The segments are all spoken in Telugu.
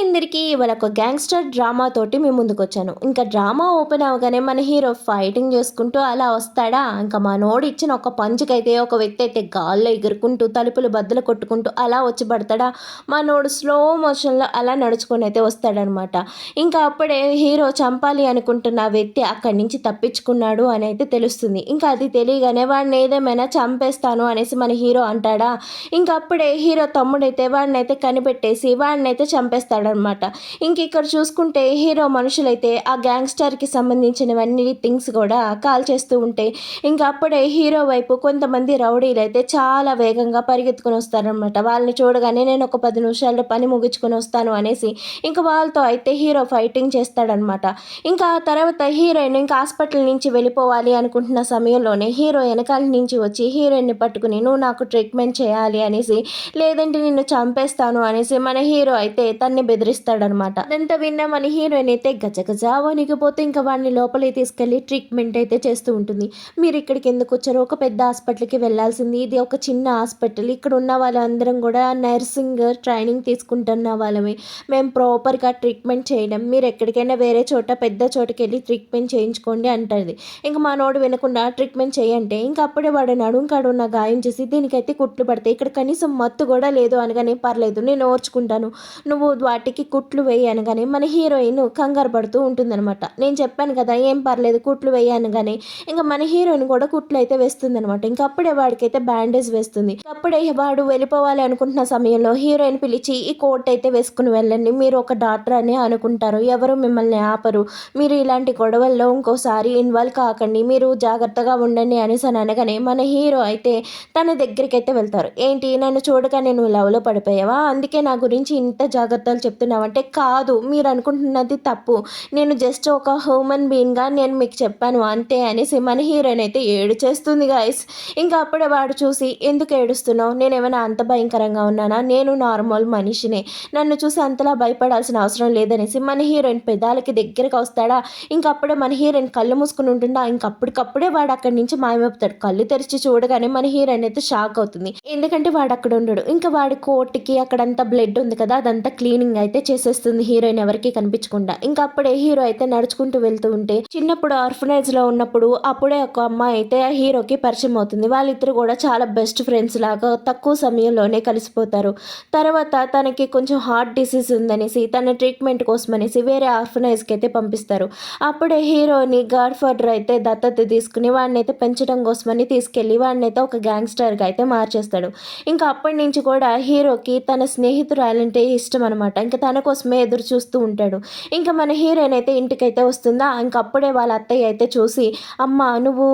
అందరికీ ఇవాళ ఒక గ్యాంగ్స్టర్ డ్రామా తోటి మీ ముందుకొచ్చాను. ఇంకా డ్రామా ఓపెన్ అవ్వగానే మన హీరో ఫైటింగ్ చేసుకుంటూ అలా వస్తాడా, ఇంకా మనోడు ఇచ్చిన ఒక పంచుకైతే ఒక వ్యక్తి అయితే గాల్లో ఎగురుకుంటూ తలుపులు బద్దలు కొట్టుకుంటూ అలా వచ్చి పడతాడా, మనోడు స్లో మోషన్లో అలా నడుచుకొని అయితే వస్తాడనమాట. ఇంకా అప్పుడే హీరో చంపాలి అనుకుంటున్న వ్యక్తి అక్కడి నుంచి తప్పించుకున్నాడు అని అయితే తెలుస్తుంది. ఇంకా అది తెలియగానే వాడిని ఏదేమైనా చంపేస్తాను అనేసి మన హీరో అంటాడా, ఇంకా అప్పుడే హీరో తమ్ముడైతే వాడినైతే కనిపెట్టేసి వాడినైతే చంపేస్తాడనమాట. ఇంక ఇక్కడ చూసుకుంటే హీరో మనుషులైతే ఆ గ్యాంగ్స్టర్కి సంబంధించినవన్నీ థింగ్స్ కూడా కాల్ చేస్తూ ఉంటే, ఇంకా అప్పుడే హీరో వైపు కొంతమంది రౌడీలు అయితే చాలా వేగంగా పరిగెత్తుకుని వస్తారనమాట. వాళ్ళని చూడగానే నేను ఒక 10 నిమిషాల్లో పని ముగించుకొని వస్తాను అనేసి ఇంకా వాళ్ళతో అయితే హీరో ఫైటింగ్ చేస్తాడనమాట. ఇంకా ఆ తర్వాత హీరోయిన్ ఇంకా హాస్పిటల్ నుంచి వెళ్ళిపోవాలి అనుకుంటున్న సమయంలోనే హీరో వెనకాల నుంచి వచ్చి హీరోయిన్ని పట్టుకుని నువ్వు నాకు ట్రీట్మెంట్ చేయాలి అనేసి, లేదంటే నిన్ను చంపేస్తాను అనేసి మన హీరో అయితే తన్ని బెదిరిస్తాడనమాట. అదంతా విన్న మన హీరోయిన్ అయితే గజగజ వణికిపోతే ఇంకా వాడిని లోపలికి తీసుకెళ్లి ట్రీట్మెంట్ అయితే చేస్తూ ఉంటుంది. మీరు ఇక్కడికి ఎందుకు వచ్చారు, ఒక పెద్ద హాస్పిటల్కి వెళ్ళాల్సింది, ఇది ఒక చిన్న హాస్పిటల్, ఇక్కడ ఉన్న వాళ్ళందరం కూడా నర్సింగ్ ట్రైనింగ్ తీసుకుంటున్న వాళ్ళమే, మేము ప్రాపర్గా ట్రీట్మెంట్ చేయడం, మీరు ఎక్కడికైనా వేరే చోట పెద్ద చోటుకి వెళ్ళి ట్రీట్మెంట్ చేయించుకోండి అంటుంది. ఇంకా మనోడు వినకుండా ట్రీట్మెంట్ చేయంటే ఇంకా అప్పుడే వాడు నడుం కాడున్న గాయం చేసి దీనికైతే కుట్లు పడతాయి, ఇక్కడ కనీసం మత్తు కూడా లేదు అనగానే పర్లేదు నేను ఓర్చుకుంటాను, నువ్వు వాటికి కుట్లు వేయి అనగానే మన హీరోయిన్ కంగారు పడుతూ ఉంటుందన్నమాట. నేను చెప్పాను కదా ఏం పర్లేదు కుట్లు వేయి అనగానే ఇంకా మన హీరోయిన్ కూడా కుట్లు అయితే వేస్తుంది అనమాట. ఇంకా అప్పుడే వాడికైతే బ్యాండేజ్ వేస్తుంది. అప్పుడే వాడు వెళ్ళిపోవాలి అనుకుంటున్న సమయంలో హీరోయిన్ పిలిచి ఈ కోట్ అయితే వేసుకుని వెళ్ళండి, మీరు ఒక డాక్టర్ అని అనుకుంటారు, ఎవరు మిమ్మల్ని ఆపరు, మీరు ఇలాంటి గొడవల్లో ఇంకోసారి ఇన్వాల్వ్ కాకండి, మీరు జాగ్రత్తగా ఉండండి అనేసి అని అనగానే మన హీరో అయితే తన దగ్గరికి అయితే వెళ్తారు. ఏంటి నన్ను చూడగానే నువ్వు లవ్లో పడిపోయావా, అందుకే నా గురించి ఇంత జాగ్రత్తలు చెప్తున్నావంటే, కాదు మీరు అనుకుంటున్నది తప్పు, నేను జస్ట్ ఒక హ్యూమన్ బీయింగ్గా నేను మీకు చెప్పాను అంతే అనేసి మన హీరోయిన్ అయితే ఏడు చేస్తుంది గాయస్. ఇంకా అప్పుడే వాడు చూసి ఎందుకు ఏడుస్తున్నావు, నేను ఏమైనా అంత భయంకరంగా ఉన్నానా, నేను నార్మల్ మనిషినే, నన్ను చూసి అంతలా భయపడాల్సిన అవసరం లేదనేసి మన హీరోయిన్ పెదాలకి దగ్గరికి వస్తాడా. ఇంకా అప్పుడే మన హీరోయిన్ కళ్ళు మూసుకుని ఉంటుందా, ఇంకప్పటికప్పుడే వాడు అక్కడి నుంచి మాయమైపోతాడు. కళ్ళు తెరిచి చూడగానే మన హీరోయిన్ అయితే షాక్ అవుతుంది, ఎందుకంటే వాడు అక్కడ ఉండడు. ఇంకా వాడి కోట్కి అక్కడంతా బ్లడ్ ఉంది కదా, అదంతా క్లీనింగ్ అయితే చేసేస్తుంది హీరోయిన్ ఎవరికి కనిపించకుండా. ఇంకా అప్పుడే హీరో అయితే నడుచుకుంటూ వెళ్తూ ఉంటే చిన్నప్పుడు ఆర్ఫనైజ్ లో ఉన్నప్పుడు అప్పుడే ఒక అమ్మాయి అయితే ఆ హీరోకి పరిచయం అవుతుంది. వాళ్ళిద్దరు కూడా చాలా బెస్ట్ ఫ్రెండ్స్ లాగా తక్కువ సమయంలోనే కలిసిపోతారు. తర్వాత తనకి కొంచెం హార్ట్ డిసీజ్ ఉందనేసి తన ట్రీట్మెంట్ కోసం అనేసి వేరే ఆర్ఫనైజ్కి అయితే పంపిస్తారు. అప్పుడే హీరోని గాడ్ ఫాదర్ అయితే దత్తత తీసుకుని వాడిని అయితే పెంచడం కోసమని తీసుకెళ్ళి వాడిని అయితే ఒక గ్యాంగ్స్టర్గా అయితే మార్చేస్తాడు. ఇంకా అప్పటి నుంచి కూడా హీరోకి తన స్నేహితురాలంటే ఇష్టం అనమాట. ఇంకా తన కోసమే ఎదురు చూస్తూ ఉంటాడు. ఇంకా మన హీరోయిన్ అయితే ఇంటికైతే వస్తుందా, ఇంకా అప్పుడే వాళ్ళ అత్తయ్య అయితే చూసి అమ్మ నువ్వు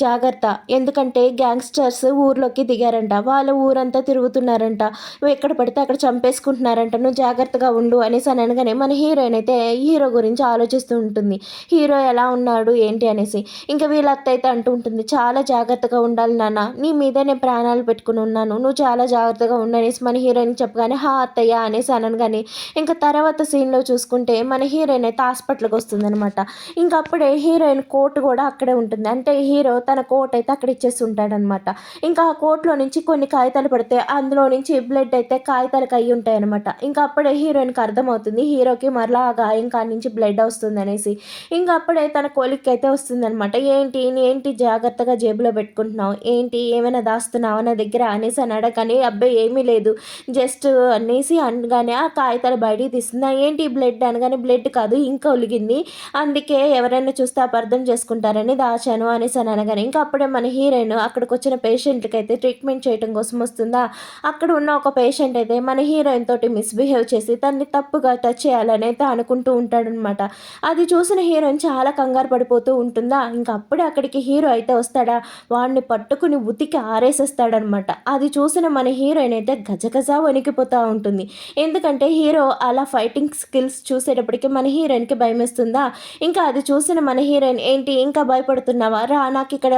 జాగ్రత్త, ఎందుకంటే గ్యాంగ్స్టర్స్ ఊర్లోకి దిగారంట, వాళ్ళ ఊరంతా తిరుగుతున్నారంట, నువ్వు ఎక్కడ పడితే అక్కడ చంపేసుకుంటున్నారంట, నువ్వు జాగ్రత్తగా ఉండు అనేసి అని అనగానే మన హీరోయిన్ అయితే హీరో గురించి ఆలోచిస్తూ ఉంటుంది, హీరో ఎలా ఉన్నాడు ఏంటి అనేసి. ఇంకా వీళ్ళ అత్త అయితే అంటూ ఉంటుంది చాలా జాగ్రత్తగా ఉండాలి నాన్న, నీ మీదే నేను ప్రాణాలు పెట్టుకుని ఉన్నాను, నువ్వు చాలా జాగ్రత్తగా ఉండనేసి మన హీరోయిన్ చెప్పగానే హా అత్తయ్య అనేసి అనగానే ఇంకా తర్వాత సీన్లో చూసుకుంటే మన హీరోయిన్ అయితే హాస్పిటల్కి వస్తుందనమాట. ఇంకా అప్పుడే హీరోయిన్ కోట్ కూడా అక్కడే ఉంటుంది, అంటే హీరో తన కోట్ అయితే అక్కడ ఇచ్చేసి ఉంటాడనమాట. ఇంకా ఆ కోట్లో నుంచి కొన్ని కాగితాలు పడితే అందులో నుంచి బ్లడ్ అయితే కాగితాలకు అయ్యి ఉంటాయి అనమాట. ఇంకా అప్పుడే హీరోయిన్కి అర్థమవుతుంది హీరోకి మరలా ఆ గాయం కాడి నుంచి బ్లడ్ వస్తుంది అనేసి. ఇంకా అప్పుడే తన కొలిక్కి అయితే వస్తుందనమాట. ఏంటి ఏంటి జాగ్రత్తగా జేబులో పెట్టుకుంటున్నావు, ఏంటి ఏమైనా దాస్తున్నావా నా దగ్గర అనేసి అని అడగని అబ్బాయి ఏమీ లేదు జస్ట్ అనేసి అనగానే ఆ కాగితాలు బయటికి తీస్తుందా, ఏంటి బ్లడ్ అనగానే బ్లడ్ కాదు ఇంకా ఒలిగింది, అందుకే ఎవరైనా చూస్తే అపార్థం చేసుకుంటారని దాచాను అనేసి అని అనగానే ఇంకా అప్పుడే మన హీరోయిన్ అక్కడికి వచ్చిన పేషెంట్కి అయితే ట్రీట్మెంట్ చేయడం కోసం వస్తుందా. అక్కడ ఉన్న ఒక పేషెంట్ అయితే మన హీరోయిన్ తోటి మిస్బిహేవ్ చేసి తన్ని తప్పుగా టచ్ చేయాలని అయితే అనుకుంటూ ఉంటాడనమాట. అది చూసిన హీరోయిన్ చాలా కంగారు పడిపోతూ ఉంటుందా. ఇంకా అప్పుడే అక్కడికి హీరో అయితే వస్తాడా, వాడిని పట్టుకుని ఉతికి ఆరేసేస్తాడనమాట. అది చూసిన మన హీరోయిన్ అయితే గజగజ వణికిపోతూ ఉంటుంది, ఎందుకంటే హీరో అలా ఫైటింగ్ స్కిల్స్ చూసేటప్పటికి మన హీరోయిన్కి భయమేస్తుందా. ఇంకా అది చూసిన మన హీరోయిన్ ఏంటి ఇంకా భయపడుతున్నావా రా, నాకు ఇక్కడ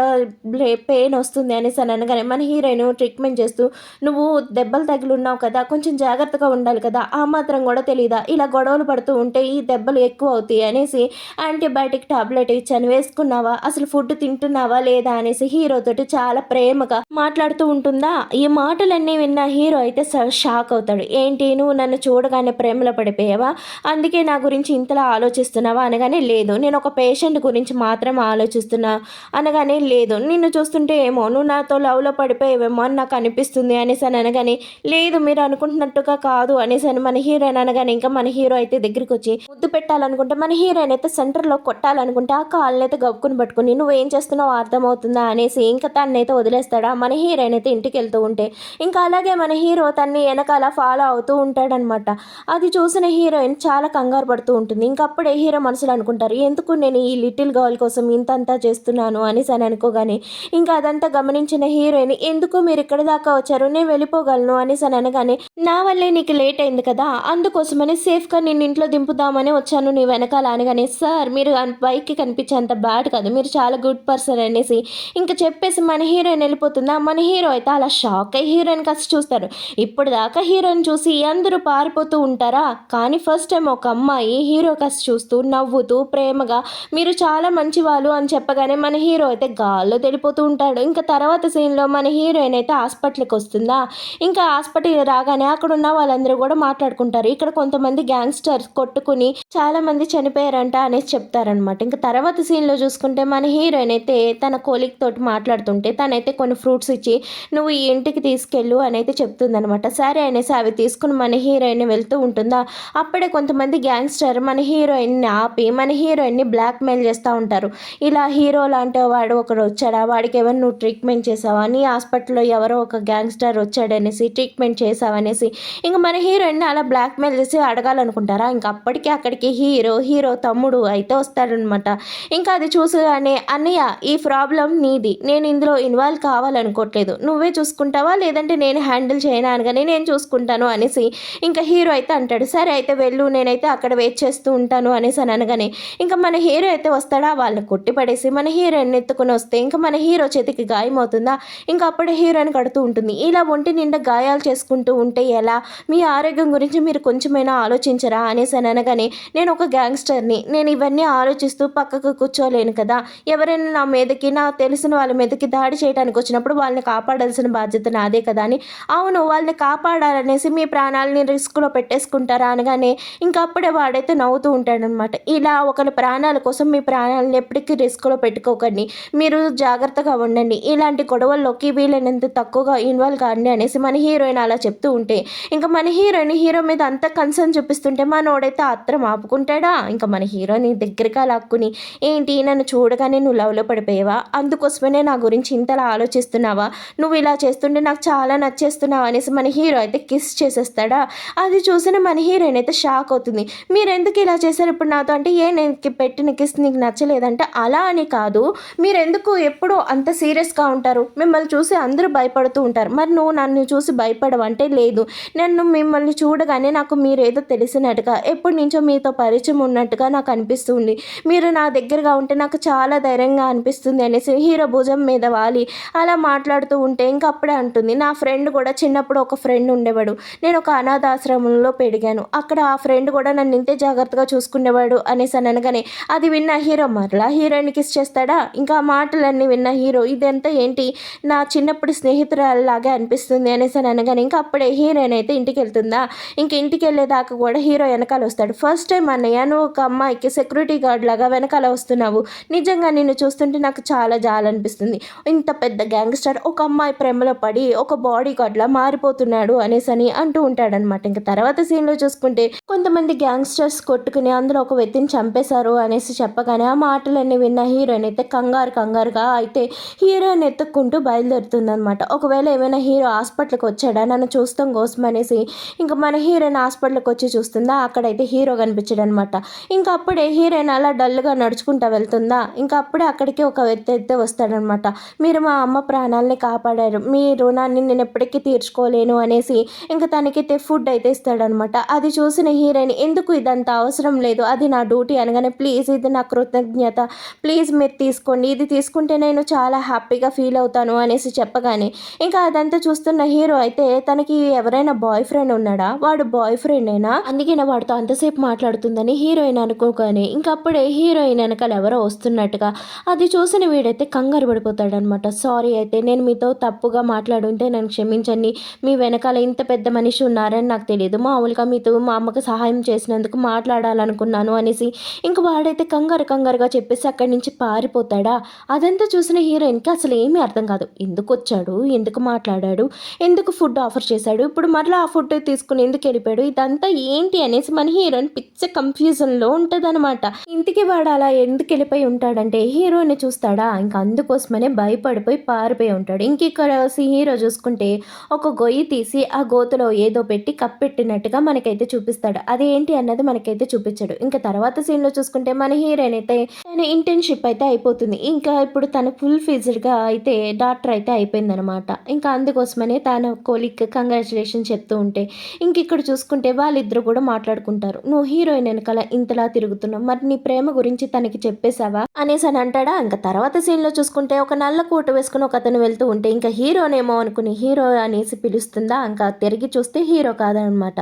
పెయిన్ వస్తుంది అనేసి అని అనగానే మన హీరోయిన్ ట్రీట్మెంట్ చేస్తూ నువ్వు దెబ్బలు తగిలి ఉన్నావు కదా, కొంచెం జాగ్రత్తగా ఉండాలి కదా, ఆ మాత్రం కూడా తెలీదా, ఇలా గొడవలు పడుతూ ఉంటే ఈ దెబ్బలు ఎక్కువ అవుతాయి అనేసి యాంటీబయాటిక్ టాబ్లెట్ ఇచ్చాను వేసుకున్నావా, అసలు ఫుడ్ తింటున్నావా లేదా అనేసి హీరోతోటి చాలా ప్రేమగా మాట్లాడుతూ ఉంటుందా. ఈ మాటలన్నీ విన్న హీరో అయితే షాక్ అవుతాడు, ఏంటి నువ్వు నన్ను చూడగానే అనగానే ప్రేమలో పడిపోయావా? అందుకే నా గురించి ఇంతలా ఆలోచిస్తున్నావా? అనగానే లేదు. నేను ఒక పేషెంట్ గురించి మాత్రం ఆలోచిస్తున్నా అనగానే లేదు. నిన్ను చూస్తుంటే ఏమో నువ్వు నాతో లవ్‌లో పడిపోయావేమో అని నాకు అనిపిస్తుంది అనేసని అనగానే లేదు మీరు అనుకుంటున్నట్టుగా కాదు అనేసని మన హీరోయిన్ అనగానే ఇంకా మన హీరో అయితే దగ్గరికొచ్చి ముద్దు పెట్టాలనుకుంటే మన హీరోయిన్ అయితే సెంటర్‌లో కొట్టాలనుకుంటే ఆ కాళ్ళనైతే గబుక్కున పట్టుకొని నువ్వేం చేస్తున్నావో అర్థమవుతుందా అనేసి ఇంకా తననైతే వదిలేస్తాడా? మన హీరోయిన్ అయితే ఇంటికెళ్తూ ఉంటే ఇంకా అలాగే మన హీరో తన్ని ఎనకాల ఫాలో అవుతూ ఉంటాడనమాట. అది చూసిన హీరోయిన్ చాలా కంగారు పడుతూ ఉంటుంది. ఇంక అప్పుడే హీరో మనసులో అనుకుంటారు ఎందుకు నేను ఈ లిటిల్ గర్ల్ కోసం ఇంతంతా చేస్తున్నాను అనేసని అనుకోగానే ఇంకా అదంతా గమనించిన హీరోయిన్ ఎందుకు మీరు ఇక్కడి దాకా వచ్చారు నేను వెళ్ళిపోగలను అనేసని అనగానే నా వల్లే నీకు లేట్ అయింది కదా అందుకోసమని సేఫ్‌గా నిన్ను ఇంట్లో దింపుదామని వచ్చాను నీ వెనకాల అనగానే సార్ మీరు పైకి కనిపించేంత బ్యాడ్ కాదు మీరు చాలా గుడ్ పర్సన్ అనేసి ఇంక చెప్పేసి మన హీరోయిన్ వెళ్ళిపోతుందా మన హీరో అయితే అలా షాక్ అయ్యి హీరోయిన్ కాస్త చూస్తారు. ఇప్పుడు దాకా హీరోయిన్ చూసి అందరూ పారిపోతూ ఉంటారా కానీ ఫస్ట్ టైం ఒక అమ్మాయి హీరో కాస్త చూస్తూ నవ్వుతూ ప్రేమగా మీరు చాలా మంచివాళ్ళు అని చెప్పగానే మన హీరో అయితే గాల్లో తెలిపోతూ ఉంటాడు. ఇంకా తర్వాత సీన్‌లో మన హీరోయిన్ అయితే హాస్పిటల్‌కి వస్తుందా ఇంకా హాస్పిటల్ రాగానే అక్కడ ఉన్న వాళ్ళందరూ కూడా మాట్లాడుకుంటారు. ఇక్కడ కొంతమంది గ్యాంగ్‌స్టర్స్ కొట్టుకుని చాలామంది చనిపోయారంట అనేసి చెప్తారనమాట. ఇంక తర్వాత సీన్‌లో చూసుకుంటే మన హీరోయిన్ అయితే తన కొలీగ్ తోటి మాట్లాడుతుంటే తనైతే కొన్ని ఫ్రూట్స్ ఇచ్చి నువ్వు ఈ ఇంటికి తీసుకెళ్ళు అని అయితే చెప్తుందనమాట. సరే అనేసి అవి తీసుకుని మన హీరోయిన్ వెళ్తూ ఉంటుందా అప్పుడే కొంతమంది గ్యాంగ్‌స్టర్ మన హీరోయిన్‌ని ఆపి మన హీరోయిన్‌ని బ్లాక్‌మెయిల్ చేస్తూ ఉంటారు. ఇలా హీరో లాంటి వాడు ఒకడు వచ్చాడా వాడికి ఏమైనా నువ్వు ట్రీట్మెంట్ చేసావా నీ హాస్పిటల్‌లో ఎవరో ఒక గ్యాంగ్‌స్టర్ వచ్చాడనేసి ట్రీట్మెంట్ చేసావనేసి ఇంక మన హీరోయిన్‌ని అలా బ్లాక్‌మెయిల్ చేసి అడగాలనుకుంటారా ఇంక అప్పటికి అక్కడికి హీరో తమ్ముడు అయితే వస్తాడనమాట. ఇంకా అది చూసగానే అన్నయ్య ఈ ప్రాబ్లం నీది నేను ఇందులో ఇన్వాల్వ్ కావాలనుకోవట్లేదు నువ్వే చూసుకుంటావా లేదంటే నేను హ్యాండిల్ చేయనా అనగానే నేను చూసుకుంటాను అనేసి ఇంకా హీరో అయితే అంటాడు. సరే అయితే వెళ్ళు నేనైతే అక్కడ వెయిట్ చేస్తూ ఉంటాను అనేసి అని అనగానే ఇంకా మన హీరో అయితే వస్తాడా వాళ్ళని కొట్టి పడేసి మన హీరోయిన్ ఎత్తుకుని వస్తే ఇంకా మన హీరో చేతికి గాయం అవుతుందా ఇంకా అప్పుడే హీరోయిన్ కడుతూ ఉంటుంది. ఇలా ఒంటి నిండా గాయాలు చేసుకుంటూ ఉంటే ఎలా మీ ఆరోగ్యం గురించి మీరు కొంచెమైనా ఆలోచించరా అనేసి అని అనగానే నేను ఒక గ్యాంగ్స్టర్ని నేను ఇవన్నీ ఆలోచిస్తూ పక్కకు కూర్చోలేను కదా ఎవరైనా నా మీదకి నా తెలిసిన వాళ్ళ మీదకి దాడి చేయడానికి వచ్చినప్పుడు వాళ్ళని కాపాడాల్సిన బాధ్యత నాదే కదా అని అవును వాళ్ళని కాపాడాలనేసి మీ ప్రాణాలని రిస్క్లో పెట్టేసుకుంటారా అనగానే ఇంకా అప్పుడే వాడైతే నవ్వుతూ ఉంటాడనమాట. ఇలా ఒకరి ప్రాణాల కోసం మీ ప్రాణాలను ఎప్పటికీ రిస్క్లో పెట్టుకోకండి మీరు జాగ్రత్తగా ఉండండి ఇలాంటి గొడవల్లోకి వీలైనంత తక్కువగా ఇన్వాల్వ్ కాండి అనేసి మన హీరోయిన్ అలా చెప్తూ ఉంటే ఇంకా మన హీరోయిన్ హీరో మీద అంత కన్సర్న్ చూపిస్తుంటే మనోడైతే ఆత్రం ఆపుకుంటాడా ఇంకా మన హీరోని దగ్గరగా లాక్కుని ఏంటి నన్ను చూడగానే నువ్వు లవ్లో పడిపోయావా అందుకోసమనే నా గురించి ఇంతలా ఆలోచిస్తున్నావా నువ్వు ఇలా చేస్తుంటే నాకు చాలా నచ్చేస్తున్నావు అనేసి మన హీరో అయితే కిస్ చేసేస్తాడా. అది చూసిన మన హీరోయిన్ అయితే షాక్ అవుతుంది. మీరు ఎందుకు ఇలా చేశారు ఇప్పుడు నాతో అంటే నేను పెట్టిన కిస్ నీకు నచ్చలేదంటే అలా అని కాదు మీరు ఎందుకు ఎప్పుడూ అంత సీరియస్గా ఉంటారు మిమ్మల్ని చూసి అందరూ భయపడుతూ ఉంటారు మరి నువ్వు నన్ను చూసి భయపడవంటే లేదు నన్ను మిమ్మల్ని చూడగానే నాకు మీరేదో తెలిసినట్టుగా ఎప్పటి నుంచో మీతో పరిచయం ఉన్నట్టుగా నాకు అనిపిస్తుంది మీరు నా దగ్గరగా ఉంటే నాకు చాలా ధైర్యంగా అనిపిస్తుంది అనేసి హీరో భుజం మీద వాలి అలా మాట్లాడుతూ ఉంటే ఇంకా అప్పుడే అంటుంది నా ఫ్రెండ్ కూడా చిన్నప్పుడు ఒక ఫ్రెండ్ ఉండేవాడు నేను ఒక అనాథాశ్రమంలో పెరిగాను అక్కడ ఆ ఫ్రెండ్ కూడా నన్ను ఇంతే జాగ్రత్తగా చూసుకునేవాడు అనేసి అని అనగానే అది విన్న హీరో మరలా హీరోయిన్ కిస్ చేస్తాడా ఇంకా ఆ మాటలన్నీ విన్న హీరో ఇదంతా ఏంటి నా చిన్నప్పుడు స్నేహితురాలాగే అనిపిస్తుంది అనేసి అని అనగానే ఇంకా అప్పుడే హీరోయిన్ అయితే ఇంటికి వెళ్తుందా ఇంక ఇంటికి వెళ్ళేదాకా కూడా హీరో వెనకాల వస్తాడు. ఫస్ట్ టైం అన్నయ్య నువ్వు ఒక అమ్మాయికి సెక్యూరిటీ గార్డ్ లాగా వెనకాల వస్తున్నావు నిజంగా నిన్ను చూస్తుంటే నాకు చాలా జాలనిపిస్తుంది ఇంత పెద్ద గ్యాంగ్స్టర్ ఒక అమ్మాయి ప్రేమలో పడి ఒక బాడీ గార్డ్లా మారిపోతున్నాడు అనేసి అని అంటూ ఉంటాడనమాట. ఇంకా తర్వాత సీన్లో చూసుకుంటే కొంతమంది గ్యాంగ్స్టర్స్ కొట్టుకుని అందులో ఒక వ్యక్తిని చంపేశారు అనేసి చెప్పగానే ఆ మాటలన్నీ విన్న హీరోయిన్ అయితే కంగారుగా అయితే హీరోయిన్ ఎత్తుక్కుంటూ బయలుదేరుతుందనమాట. ఒకవేళ ఏమైనా హీరో హాస్పిటల్కి వచ్చాడా నన్ను చూస్తాం కోసం అనేసి ఇంకా మన హీరోయిన్ హాస్పిటల్కి వచ్చి చూస్తుందా అక్కడైతే హీరో కనిపించాడు అనమాట. ఇంకా అప్పుడే హీరోయిన్ అలా డల్గా నడుచుకుంటూ వెళ్తుందా ఇంకా అప్పుడే అక్కడికి ఒక వ్యక్తి అయితే వస్తాడనమాట. మీరు మా అమ్మ ప్రాణాలని కాపాడారు మీ రుణాన్ని నేను ఎప్పటికీ తీర్చుకోలేను అనేసి ఇంకా తనకైతే ఫుడ్ అయితే ఇస్తాడనమాట. అది చూసిన హీరోయిన్ ఎందుకు ఇదంతా అవసరం లేదు అది నా డ్యూటీ అనగానే ప్లీజ్ ఇది నా కృతజ్ఞత ప్లీజ్ మీరు తీసుకోండి ఇది తీసుకుంటే నేను చాలా హ్యాపీగా ఫీల్ అవుతాను అనేసి చెప్పగానే ఇంకా అదంతా చూస్తున్న హీరో అయితే తనకి ఎవరైనా బాయ్ ఫ్రెండ్ ఉన్నాడా వాడు బాయ్ ఫ్రెండేనా అందుకే నా వాడితో అంతసేపు మాట్లాడుతుందని హీరోయిన్ అనుకోగానే ఇంకా అప్పుడే హీరోయిన్ వెనకాల ఎవరో వస్తున్నట్టుగా అది చూసిన వీడైతే కంగారు పడిపోతాడనమాట. సారీ అయితే నేను మీతో తప్పుగా మాట్లాడుంటే నన్ను క్షమించండి మీ వెనకాల ఇంత పెద్ద మనిషి ఉన్నారని నాకు తెలియదు మా మామూలుగా మీతో మా అమ్మకి సహాయం చేసినందుకు మాట్లాడాలనుకున్నాను అనేసి ఇంక వాడైతే కంగారుగా చెప్పేసి అక్కడి నుంచి పారిపోతాడా. అదంతా చూసిన హీరోయిన్‌కి అసలు ఏమీ అర్థం కాదు. ఎందుకొచ్చాడు? ఎందుకు మాట్లాడాడు? ఎందుకు ఫుడ్ ఆఫర్ చేశాడు? ఇప్పుడు మరలా ఆ ఫుడ్ తీసుకొని ఎందుకెళ్ళిపోయాడు? ఇదంతా ఏంటి అనేసి మన హీరోయిన్ పిచ్చ కన్‌ఫ్యూజన్‌లో ఉంటదనమాట. ఇంతకి వాడు అలా ఎందుకెళ్ళిపోయి ఉంటాడంటే హీరోని చూస్తాడా? ఇంక అందుకోసమనే భయపడిపోయి పారిపోయి ఉంటాడు. ఇంకిక్కడ హీరో చూసుకుంటే ఒక గొయ్యి తీసి ఆ గోతిలో ఏదో పెట్టి కప్పెట్టినట్టుగా మనకైతే చూపిస్తాడు. అదేంటి అన్నది మనకైతే చూపించడు. ఇంక తర్వాత సీన్‌లో చూసుకుంటే మన హీరోయిన్ అయితే తన ఇంటర్న్‌షిప్ అయితే అయిపోతుంది. ఇంకా ఇప్పుడు తను ఫుల్ ఫీజ్డ్‌గా అయితే డాక్టర్ అయితే అయిపోయిందనమాట. ఇంకా అందుకోసమనే తన కొలీగ్‌కి కంగ్రాచ్యులేషన్స్ చెప్తూ ఉంటే ఇంకిక్కడ చూసుకుంటే వాళ్ళిద్దరూ కూడా మాట్లాడుకుంటారు. "నువ్వు హీరోయిన్ ఎనకాల ఇంతలా తిరుగుతున్నావు. మరి నీ ప్రేమ గురించి తనకి చెప్పేసావా?" అనేసని అంటాడా. ఇంక తర్వాత సీన్‌లో చూసుకుంటే ఒక నల్ల కోటు వేసుకొని ఒకతను వెళ్తూ ఉంటే ఇంకా హీరోనేమో అనుకుని హీరో అనేసి పిలుస్తుందా. ఇంకా తిరిగి చూస్తే హీరో కాదనమాట.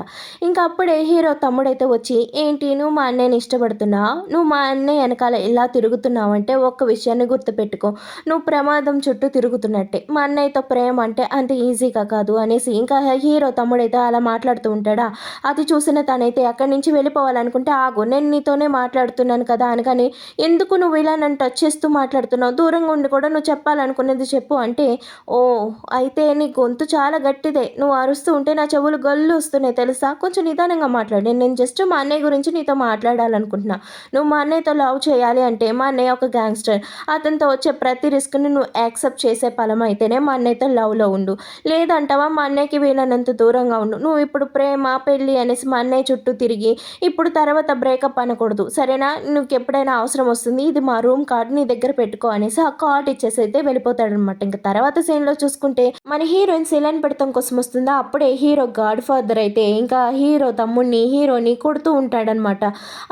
ఇంకా అప్పుడే హీరో తమ్ముడైతే వచ్చి, "ఏంటి నువ్వు మా అన్నయ్యని ఇష్టపడుతున్నావా? నువ్వు మా అన్నయ్య ఎనకాల ఇలా తిరుగుతున్నావంటే ఒక్క విషయాన్ని గుర్తుపెట్టుకో. నువ్వు ప్రమాదం చుట్టూ తిరుగుతున్నట్టే. మా అన్నయ్యతో ప్రేమ అంటే అంత ఈజీగా కాదు" అనేసి ఇంకా హీరో తమ్ముడైతే అలా మాట్లాడుతూ ఉంటాడా. అది చూసిన తనైతే అక్కడి నుంచి వెళ్ళిపోవాలనుకుంటే, "ఆగు నేను నీతోనే మాట్లాడుతున్నాను కదా" అనగానే, "ఎందుకు నువ్వు ఇలా నన్ను టచ్ చేస్తూ మాట్లాడుతున్నావు? దూరంగా ఉండి కూడా నువ్వు చెప్పాలనుకున్నది చెప్పు" అంటే, "ఓహ్! అయితే నీ గొంతు చాలా గట్టిదే. నువ్వు అరుస్తూ ఉంటే నా చెవులు గొల్లుస్తున్నాయి తెలుసా? కొంచెం నిదానంగా మాట్లాడు. నేను జస్ట్ మా అన్నయ్య గురించి నీతో మాట్లాడాలనుకుంటున్నా. నువ్వు మా అన్నయ్యతో లవ్ చేయాలి అంటే మా అన్నయ్య ఒక గ్యాంగ్‌స్టర్. అతనితో వచ్చే ప్రతి రిస్క్‌ని నువ్వు యాక్సెప్ట్ చేసే పలమైతేనే మా అన్నయ్యతో లవ్‌లో ఉండు. లేదంటావా మా అన్నయ్యకి వీలైనంత దూరంగా ఉండు. నువ్వు ఇప్పుడు ప్రేమ, పెళ్లి అనేసి మా అన్నయ్య చుట్టూ తిరిగి ఇప్పుడు తర్వాత బ్రేకప్ అనకూడదు. సరేనా? నీకెప్పుడైనా అవసరం వస్తుంది. ఇది మా రూమ్ కార్డ్ నీ దగ్గర పెట్టుకో" అనేసి ఆ కార్డ్ ఇచ్చేసి అయితే వెళ్ళిపోతాడనమాట. ఇంక తర్వాత సీన్‌లో చూసుకుంటే మన హీరోయిన్ సెలైన్ పెడతం కోసం వస్తుందా. అప్పుడే హీరో గాడ్ ఫాదర్ అయితే ఇంకా హీరో తమ్ముడిని, హీరోని కొడుతూ ఉంటాడనమాట.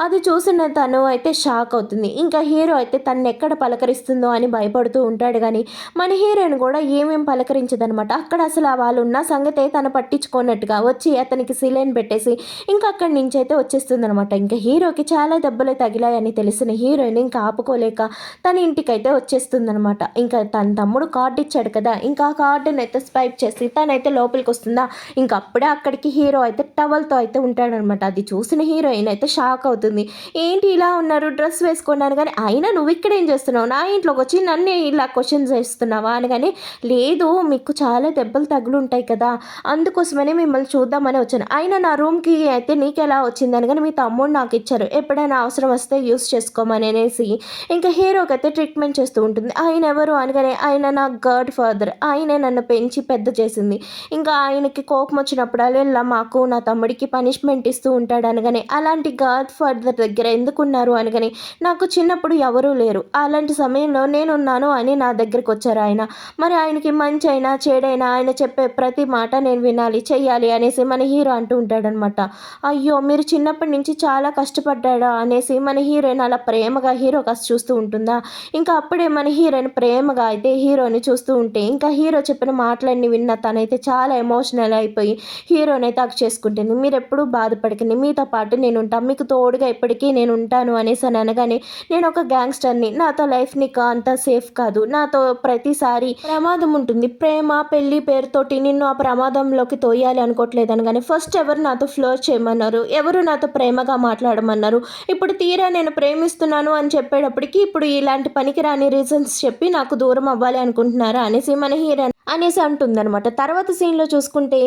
అది చూసిన తను అయితే షాక్ అవుతుంది. ఇంకా హీరో అయితే తనెక్కడ పలకరిస్తుందో అని భయపడుతూ ఉంటాడు గానీ, మన హీరోయిన్ కూడా ఏమేం పలకరించదనమాట. అక్కడ అసలు వాళ్ళున్న సంగతే తను పట్టించుకోనట్టుగా వచ్చి అతనికి సెలైన్ పెట్టేసి ఇంకా అక్కడి నుంచైతే వచ్చేస్తుందనమాట. ఇంకా హీరోకి చాలా దెబ్బలు తగిలాయని తెలిసిన హీరోయిన్ ఇంకా ఆపుకోలేక తన ఇంటికైతే వచ్చేస్తుందనమాట. ఇంకా తన తమ్ముడు కార్డ్ ఇచ్చాడు కదా. ఇంకా ఆ కార్డునైతే స్వైప్ చేసి తనైతే లోపలికొస్తుందా. ఇంక అప్పుడే అక్కడికి హీరో అయితే టవల్‌తో అయితే ఉంటాడనమాట. అది చూసిన హీరోయిన్ అయితే షాక్ అవుతుంది. "ఏంటి ఇలా ఉన్నారు? డ్రెస్ వేసుకోండి" అనగానే, "అయినా నువ్విక్కడేం చేస్తున్నావు? నా ఇంట్లోకొచ్చి నన్నే ఇలా క్వెషన్స్ ఏస్తున్నావా?" అనగానే, "లేదు మీకు చాలా దెబ్బలు తగులుంటాయి కదా! అందుకోసమనే మిమ్మల్ని చూద్దామని వచ్చాను. అయినా నా రూమ్‌కి అయితే నీకెలా వచ్చింది?" అనగానే, "మీ తమ్ముడు నాకిచ్చారు. ఎప్పుడైనా అవసరం వస్తే యూజ్ చేసుకోమని" అనేసి ఇంకా హీరోకైతే ట్రీట్మెంట్ చేస్తూ ఉంటుంది. "ఆయనెవరు?" అనగానే, "ఆయన నా గాడ్ ఫాదర్. ఆయనే నన్ను పెంచి పెద్ద చేసింది. ఇంకా ఆయనకి కోపం వచ్చినప్పుడల్లా మాకు, నా తమ్ముడికి పనిష్మెంట్ ఇస్తూ ఉంటాడు" అనగానే, "అలాంటి గాడ్ ఫాదర్ దగ్గర ఎందుకున్నారు?" అనగానే, "నాకు చిన్నప్పుడు ఎవరూ లేరు. అలాంటి సమయంలో నేనున్నాను అని నా దగ్గరకొచ్చారు ఆయన. మరి ఆయనకి మంచైనా, చెడైనా ఆయన చెప్పే ప్రతి మాట నేను వినాలి, చెయ్యాలి" అనేసి మన హీరో అంటూ ఉంటాడనమాట. "అయ్యో! మీరు చిన్నప్పటి నుంచి చాలా కష్టపడ్డాడా?" అనేసి మన హీరోయిన్ అలా ప్రేమగా హీరో కాస్త చూస్తూ ఉంటుందా. ఇంకా అప్పుడే మన హీరోయిన్ ప్రేమగా అయితే హీరోని చూస్తూ ఉంటే ఇంకా హీరో చెప్పిన మాటలన్నీ విన్న తనైతే చాలా ఎమోషనల్ అయిపోయి హీరోనైతే హగ్ చేసుకుంటుంది. "మీరెప్పుడూ బాధపడకండి. మీతో పాటు నేనుంటా. మీకు తోడుగా ఎప్పటికీ నేనుంటాను" అనేసని అనగానే, "నేను ఒక గ్యాంగ్‌స్టర్‌ని. నాతో లైఫ్ నీకు అంత సేఫ్ కాదు. నాతో ప్రతిసారి ప్రమాదం ఉంటుంది. ప్రేమ, పెళ్లి పేరుతోటి నిన్ను ఆ ప్రమాదంలోకి తోయాలి అనుకోవట్లేదు" అనగానే, "ఫస్ట్ ఎవరు నాతో ఫ్లర్ట్ చేయమన్నారు? ఎవరు నాతో ప్రేమగా మాట్లాడమన్నారు? ఇప్పుడు తీరా నేను ప్రేమిస్తున్నాను అని చెప్పేటప్పటికి ఇప్పుడు ఇలాంటి పనికిరాని రీజన్స్ చెప్పి నాకు దూరం అవ్వాలి అనుకుంటున్నారా?" అనేసి మన హీరోయిన్ అనేసి అంటుందనమాట. తర్వాత సీన్‌లో చూసుకుంటే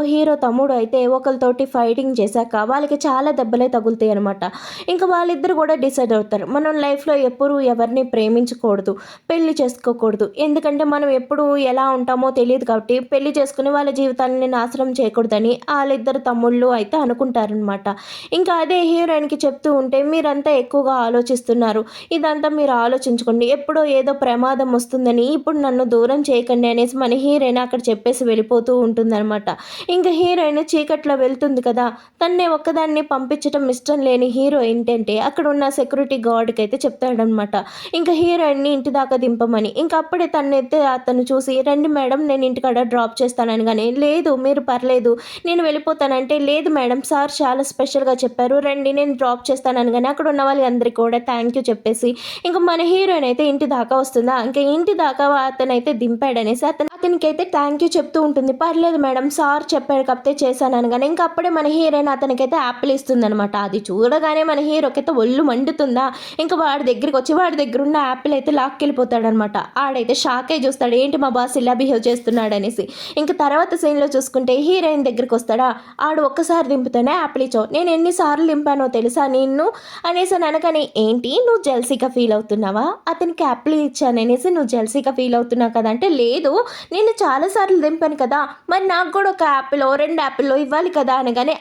హీరో తమ్ముడు అయితే ఒకళ్ళతోటి ఫైటింగ్ చేశాక వాళ్ళకి చాలా దెబ్బలే తగులుతాయనమాట. ఇంకా వాళ్ళిద్దరూ కూడా డిసైడ్ అవుతారు. మనం లైఫ్‌లో ఎప్పుడూ ఎవరిని ప్రేమించకూడదు. పెళ్లి చేసుకోకూడదు. ఎందుకంటే మనం ఎప్పుడు ఎలా ఉంటామో తెలీదు కాబట్టి పెళ్లి చేసుకొని వాళ్ళ జీవితాలని నాశనం చేయకూడదని ఆళ్ళిద్దరు తమ్ముళ్ళు అయితే అనుకుంటారనమాట. ఇంకా అదే హీరోయిన్‌కి చెప్తూ ఉంటే, "మీరంతా ఎక్కువగా ఆలోచిస్తున్నారు. ఇదంతా మీరు ఆలోచించుకోండి. ఎప్పుడో ఏదో ప్రమాదం వస్తుందని ఇప్పుడు నన్ను దూరం చేయకండి" అనేసి మన హీరోయిన్ అక్కడ చెప్పేసి వెళ్ళిపోతూ ఉంటుందనమాట. ఇంక హీరోయిన్ చీకట్లో వెళ్తుంది కదా. తన్నే ఒక్కదాన్ని పంపించటం ఇష్టం లేని హీరో ఏంటంటే అక్కడున్న సెక్యూరిటీ గార్డ్‌కైతే చెప్తాడనమాట. ఇంక హీరోయిన్‌ని ఇంటి దాకా దింపమని. ఇంక అప్పుడే తనైతే అతను చూసి, "రండి మేడం నేను ఇంటికాడ డ్రాప్ చేస్తాను" అనగానే, "లేదు మీరు పర్లేదు నేను వెళ్ళిపోతానంటే", "లేదు మేడం సార్ చాలా స్పెషల్‌గా చెప్పారు. రండి నేను డ్రాప్ చేస్తాను" అనగానే అక్కడ ఉన్న వాళ్ళందరికీ కూడా థ్యాంక్ యూ చెప్పేసి ఇంక మన హీరోయిన్ అయితే ఇంటి దాకా వస్తుందా. ఇంక ఇంటి దాకా అతనైతే దింపాడనేసి అతనికైతే థ్యాంక్ యూ చెప్తూ ఉంటుంది. "పర్లేదు మేడం సార్ చెప్పారు కాకపోతే చేశాను" అనగానే అనగానే ఇంక అప్పుడే మన హీరోయిన్ అతనికైతే యాపిల్ ఇస్తుందనమాట. అది చూడగానే మన హీరోకైతే ఒళ్ళు మండుతుందా, ఇంక వాడి దగ్గరికి వచ్చి వాడి దగ్గర ఉన్న యాపిల్ అయితే లాక్కెళ్ళిపోతాడనమాట. ఆడైతే షాక్ అయ్యి చూస్తాడు, ఏంటి మా బాస్ ఇలా బిహేవ్ చేస్తున్నాడనేసి. ఇంక తర్వాత సీన్‌లో చూసుకుంటే హీరోయిన్ దగ్గరికొస్తాడా, ఆడు ఒక్కసారి దింపితేనే యాపిల్ ఇచ్చావు. నేను ఎన్ని సార్లు దింపానో తెలుసా నిన్ను అనేసని అనగానే, ఏంటి నువ్వు జెలసీగా ఫీల్ అవుతున్నావా? అతనికి యాపిల్ ఇచ్చాననేసి నువ్వు జెలసీగా ఫీల్ అవుతున్నావు కదా అంటే, లేదు నేను చాలా సార్లు దింపాను కదా, మరి నాకు కూడా ఒక యాపిలో 2 యాపిల్లో ఇవ్వాలి కదా అనగానే,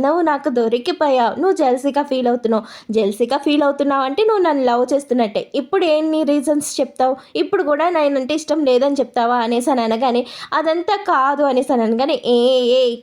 నువ్వు నాకు దొరికిపోయావు. నువ్వు జెలసీగా ఫీల్ అవుతున్నావు. జెలసీగా ఫీల్ అవుతున్నావు అంటే నువ్వు నన్ను లవ్ చేస్తున్నట్టే. ఇప్పుడు ఎన్ని రీజన్స్ చెప్తావు? ఇప్పుడు కూడా నేనంటే ఇష్టం లేదని చెప్తావా అనేసని అనగానే, అదంతా కాదు అనేసని అనగానే,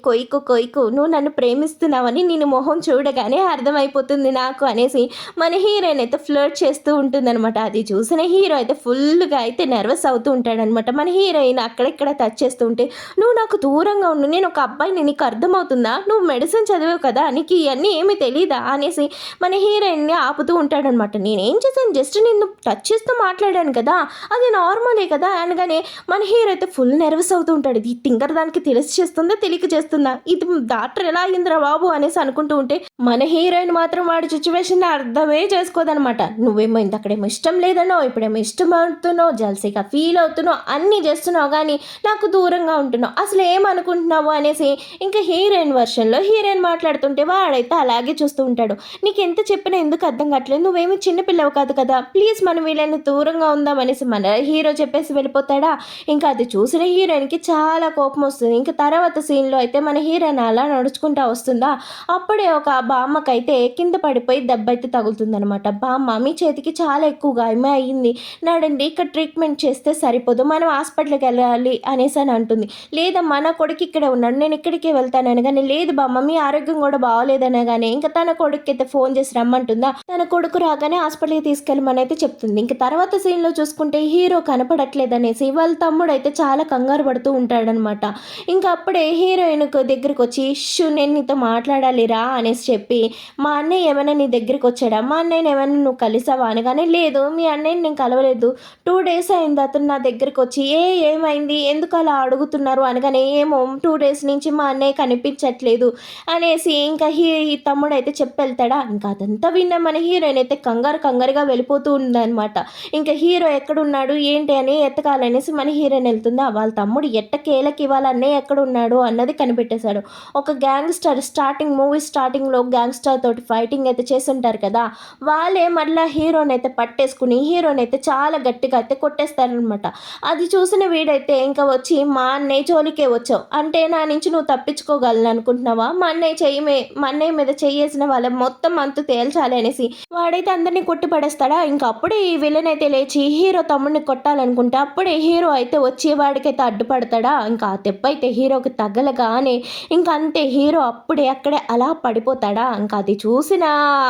కొయ్కు నువ్వు నన్ను ప్రేమిస్తున్నావని నేను మొహం చూడగానే అర్థమైపోతుంది నాకు అనేసి మన హీరోయిన్ అయితే ఫ్లర్ట్ చేస్తూ ఉంటుందన్నమాట. అది చూసిన హీరో అయితే ఫుల్గా అయితే నర్వస్ అవుతూ ఉంటాడనమాట. మన హీరోయిన్ అక్కడిక్కడ టచ్ చేస్తూ ఉంటే, నువ్వు నాకు దూరంగా ఉండు, నేను ఒక అబ్బాయిని, నీకు అర్థమవుతుందా? నువ్వు మెడిసిన్ చదివావు కదా, నీకు ఇవన్నీ ఏమీ తెలీదా అనేసి మన హీరోయిన్ని ఆపుతూ ఉంటాడనమాట. నేనేం చేశాను, జస్ట్ నిన్ను టచ్ చేస్తూ మాట్లాడాను కదా, అది నార్మలే కదా అనగానే మన హీరో అయితే ఫుల్ నర్వస్ అవుతూ ఉంటాడు. ఇది టింకర్ దానికి తెలిసి చేస్తుందా, తెలియక చేస్తుందా, ఇది డాక్టర్ ఎలా అయిందిరా బాబు అనేసి అనుకుంటూ ఉంటే, మన హీరోయిన్ మాత్రం వాడి సిచ్యువేషన్ అర్థమే చేసుకోదనమాట. నువ్వేమో ఇంతక్కడేమో ఇష్టం లేదనో, ఇప్పుడేమో ఇష్టం అవుతున్నావు, జల్సీగా ఫీల్ అవుతున్నావు, అన్నీ చేస్తున్నావు కానీ నాకు దూరంగా ఉంటున్నావు, అసలు ఏమనుకుంటున్నావు అనేసి ఇంకా హీరోయిన్ వర్షన్లో హీరోయిన్ మాట్లాడుతుంటే వాడైతే అలాగే చూస్తూ ఉంటాడు. నీకు ఎంత చెప్పినా ఎందుకు అర్థం కావట్లేదు, నువ్వేమీ చిన్నపిల్లవు కాదు కదా, ప్లీజ్ మనం వీళ్ళని దూరంగా ఉందాం అనేసి మన హీరో చెప్పేసి వెళ్ళిపోతాడా. ఇంకా అది చూసిన హీరోయిన్కి చాలా కోపం వస్తుంది. ఇంకా తర్వాత సీన్లో అయితే మన హీరోయిన్ అలా నడుచుకుంటా వస్తుందా, అప్పుడే ఒక బామ్మకైతే కింద పడిపోయి దెబ్బ అయితే తగులుతుందనమాట. బామ్మ మీ చేతికి చాలా ఎక్కువ గాయమే అయ్యింది, నడండి ఇక్కడ ట్రీట్మెంట్ చేస్తే సరిపోదు, మనం హాస్పిటల్కి వెళ్ళాలి అనేసి అని అంటుంది. లేదమ్మా నా కొడుకు ఇక్కడే ఉన్నాడు, నేను ఇక్కడికే వెళ్తాను అనగానే, లేదు బామ్మ మీ ఆరోగ్యం కూడా బాగోలేదనగానే ఇంకా తన కొడుకు అయితే ఫోన్ చేసి రమ్మంటుందా. తన కొడుకు రాగానే హాస్పిటల్కి తీసుకెళ్ళమని అయితే చెప్తుంది. ఇంకా తర్వాత సీన్లో చూసుకుంటే హీరో కనపడట్లేదనేసి వాళ్ళ తమ్ముడు అయితే చాలా కంగారు పడుతూ ఉంటాడనమాట. ఇంకా అప్పుడే హీరోయిన్ దగ్గరికి వచ్చి, నేను నీతో మాట్లాడాలి రా అనేసి చెప్పి, మా అన్నయ్య ఏమైనా నీ దగ్గరికి వచ్చాడా, మా అన్నయ్యని ఏమైనా నువ్వు కలిసావా అనగానే, లేదు మీ అన్నయ్యని నేను కలవలేదు, 2 డేస్ అయింది అతను నా దగ్గరికి వచ్చి, ఏమైంది ఎందుకు అలా అడుగుతున్నారు అనగానే, ఏమో 2 డేస్ నుంచి మా అన్నయ్య కనిపించట్లేదు అనేసి ఇంకా తమ్ముడు అయితే చెప్పి వెళ్తాడా. ఇంకా అదంతా విన్న మన హీరోయిన్ అయితే కంగారుగా వెళ్ళిపోతూ ఉందన్నమాట. ఇంకా హీరో ఎక్కడున్నాడు ఏంటి అని ఎతకాలనేసి మన హీరోయిన్ వెళ్తుందా, వాళ్ళ తమ్ముడు ఎట్టకేలకి వాళ్ళ అన్నయ్య ఎక్కడున్నాడు అన్నది కనిపెట్టేశాడు. ఒక గ్యాంగ్స్టర్ మూవీ స్టార్టింగ్లో గ్యాంగ్స్టర్ తోటి ఫైటింగ్ అయితే చేస్తుంటారు కదా, వాళ్ళే మళ్ళీ హీరోని అయితే పట్టేసుకుని హీరోని అయితే చాలా గట్టిగా అయితే కొట్టేస్తారనమాట. అది చూసిన వీడైతే ఇంకా వచ్చి, మా అన్నయ్య జోలికే వచ్చావు అంటే నా నుంచి నువ్వు తప్పించుకోగలను అనుకుంటున్నావా, మా అన్నయ్య మీద చెయ్యేసిన వాళ్ళ మొత్తం అంతు తేల్చాలి అనేసి వాడైతే అందరినీ కొట్టి పడేస్తాడా. ఇంకా అప్పుడే ఈ విలన్ అయితే లేచి హీరో తమ్ముడిని కొట్టాలనుకుంటే అప్పుడే హీరో అయితే వచ్చి వాడికైతే అడ్డుపడతాడా. ఇంకా ఆ దెబ్బ అయితే హీరోకి తగలగానే ఇంకా అంతే, హీరో అక్కడే అలా పడిపోతాడా. ఇంకా అది చూసిన